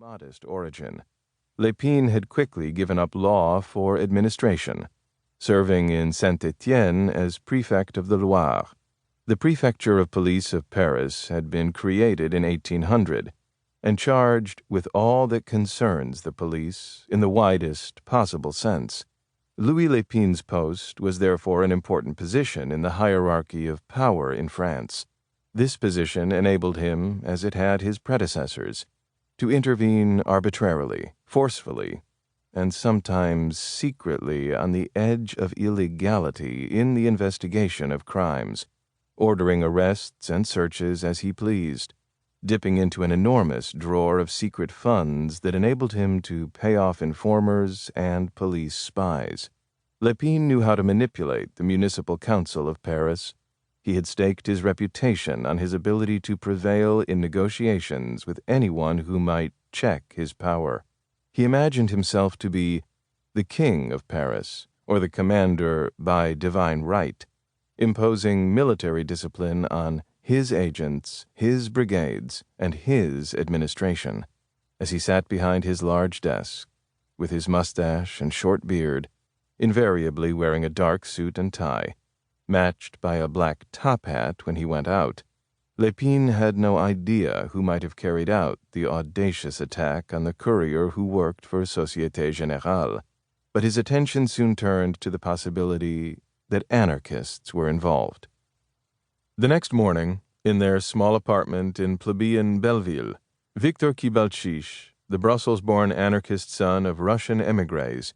modest origin. Lépine had quickly given up law for administration, serving in Saint-Étienne as prefect of the Loire. The Prefecture of Police of Paris had been created in 1800 and charged with all that concerns the police in the widest possible sense. Louis Lépine's post was therefore an important position in the hierarchy of power in France. This position enabled him, as it had his predecessors, to intervene arbitrarily, forcefully, and sometimes secretly on the edge of illegality in the investigation of crimes, ordering arrests and searches as he pleased, dipping into an enormous drawer of secret funds that enabled him to pay off informers and police spies. Lépine knew how to manipulate the municipal council of Paris. He had staked his reputation on his ability to prevail in negotiations with anyone who might check his power. He imagined himself to be the king of Paris, or the commander by divine right, imposing military discipline on his agents, his brigades, and his administration. As he sat behind his large desk, with his mustache and short beard, invariably wearing a dark suit and tie, matched by a black top hat when he went out, Lépine had no idea who might have carried out the audacious attack on the courier who worked for Société Générale, but his attention soon turned to the possibility that anarchists were involved. The next morning, in their small apartment in plebeian Belleville, Victor Kibalchich, the Brussels-born anarchist son of Russian émigrés,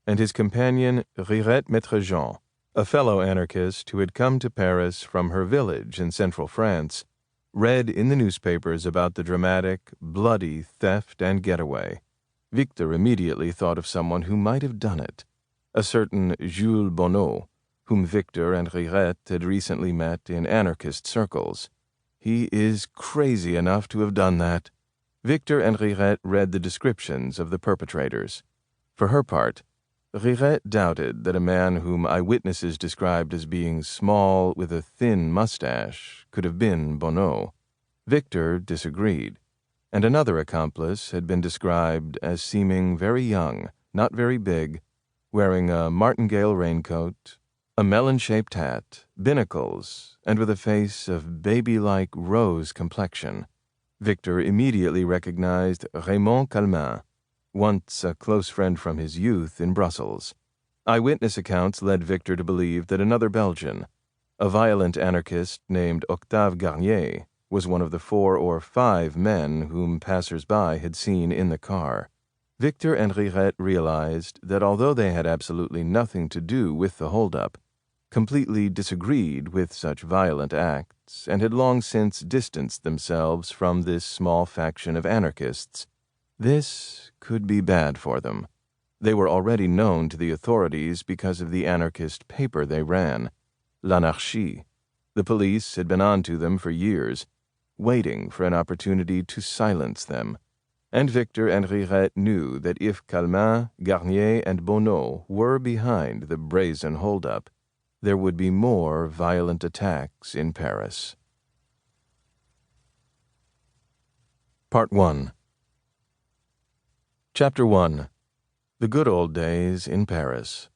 and his companion Rirette Maître-Jean, a fellow anarchist who had come to Paris from her village in central France, read in the newspapers about the dramatic, bloody theft and getaway. Victor immediately thought of someone who might have done it, a certain Jules Bonnot, whom Victor and Rirette had recently met in anarchist circles. He is crazy enough to have done that. Victor and Rirette read the descriptions of the perpetrators. For her part, Rirette doubted that a man whom eyewitnesses described as being small with a thin mustache could have been Bonnot. Victor disagreed, and another accomplice had been described as seeming very young, not very big, wearing a martingale raincoat, a melon-shaped hat, binnacles, and with a face of baby-like rose complexion. Victor immediately recognized Raymond Calmin, once a close friend from his youth in Brussels. Eyewitness accounts led Victor to believe that another Belgian, a violent anarchist named Octave Garnier, was one of the 4 or 5 men whom passers-by had seen in the car. Victor and Rirette realized that although they had absolutely nothing to do with the holdup, completely disagreed with such violent acts, and had long since distanced themselves from this small faction of anarchists, this could be bad for them. They were already known to the authorities because of the anarchist paper they ran, L'Anarchist. The police had been on to them for years, waiting for an opportunity to silence them, and Victor and Rirette knew that if Calmin, Garnier, and Bonnot were behind the brazen holdup, there would be more violent attacks in Paris. Part 1. Chapter 1. The Good Old Days in Paris.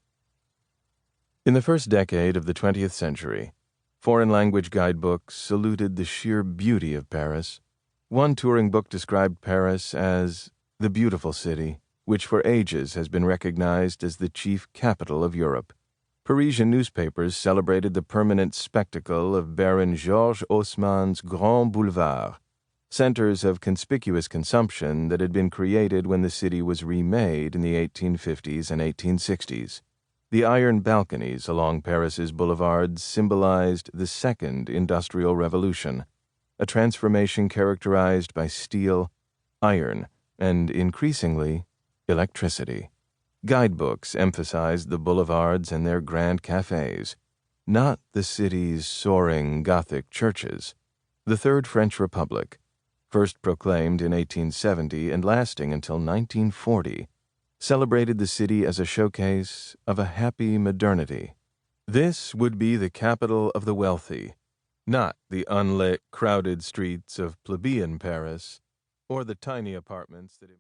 In the first decade of the 20th century, foreign-language guidebooks saluted the sheer beauty of Paris. One touring book described Paris as the beautiful city, which for ages has been recognized as the chief capital of Europe. Parisian newspapers celebrated the permanent spectacle of Baron Georges Haussmann's Grand Boulevard, centers of conspicuous consumption that had been created when the city was remade in the 1850s and 1860s. The iron balconies along Paris's boulevards symbolized the Second Industrial Revolution, a transformation characterized by steel, iron, and, increasingly, electricity. Guidebooks emphasized the boulevards and their grand cafes, not the city's soaring Gothic churches. The Third French Republic, first proclaimed in 1870 and lasting until 1940, celebrated the city as a showcase of a happy modernity. This would be the capital of the wealthy, not the unlit, crowded streets of plebeian Paris or the tiny apartments that